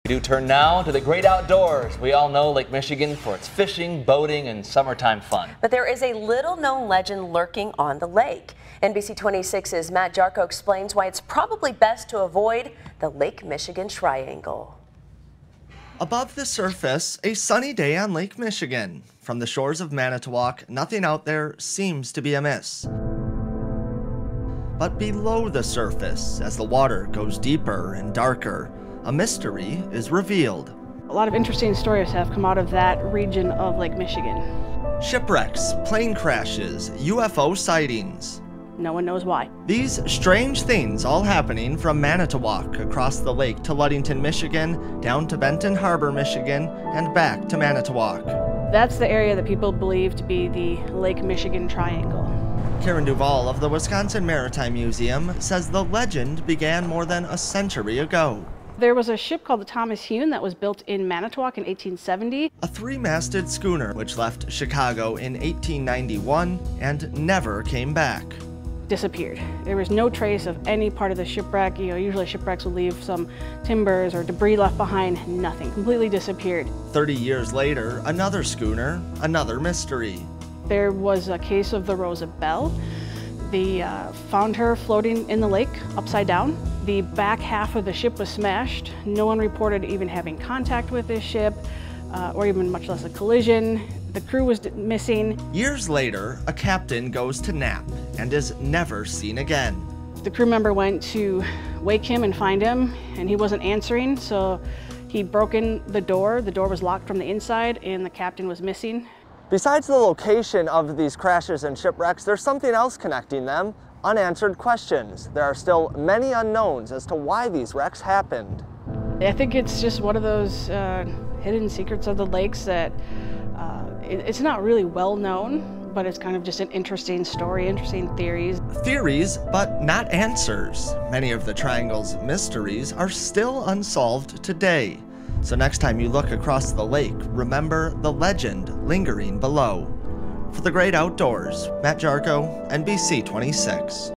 We do turn now to the great outdoors. We all know Lake Michigan for its fishing, boating, and summertime fun. But there is a little-known legend lurking on the lake. NBC 26's Matt Jarko explains why it's probably best to avoid the Lake Michigan Triangle. Above the surface, a sunny day on Lake Michigan. From the shores of Manitowoc, nothing out there seems to be amiss. But below the surface, as the water goes deeper and darker, a mystery is revealed. A lot of interesting stories have come out of that region of Lake Michigan. Shipwrecks, plane crashes, UFO sightings. No one knows why. These strange things all happening from Manitowoc across the lake to Ludington, Michigan, down to Benton Harbor, Michigan, and back to Manitowoc. That's the area that people believe to be the Lake Michigan Triangle. Karen Duvall of the Wisconsin Maritime Museum says the legend began more than a century ago. There was a ship called the Thomas Hune that was built in Manitowoc in 1870. A three-masted schooner which left Chicago in 1891 and never came back. Disappeared. There was no trace of any part of the shipwreck. Usually shipwrecks will leave some timbers or debris left behind. Nothing. Completely disappeared. 30 years later, another schooner, another mystery. There was a case of the Rosabelle. They found her floating in the lake, upside down. The back half of the ship was smashed. No one reported even having contact with this ship, or even much less a collision. The crew was missing. Years later, a captain goes to nap and is never seen again. The crew member went to wake him and find him, and he wasn't answering, so he'd broken the door. The door was locked from the inside, and the captain was missing. Besides the location of these crashes and shipwrecks, there's something else connecting them: unanswered questions. There are still many unknowns as to why these wrecks happened. I think it's just one of those hidden secrets of the lakes that it's not really well known, but it's kind of just an interesting story, interesting theories. Theories, but not answers. Many of the triangle's mysteries are still unsolved today. So next time you look across the lake, remember the legend lingering below. For the great outdoors, Matt Jarko, NBC 26.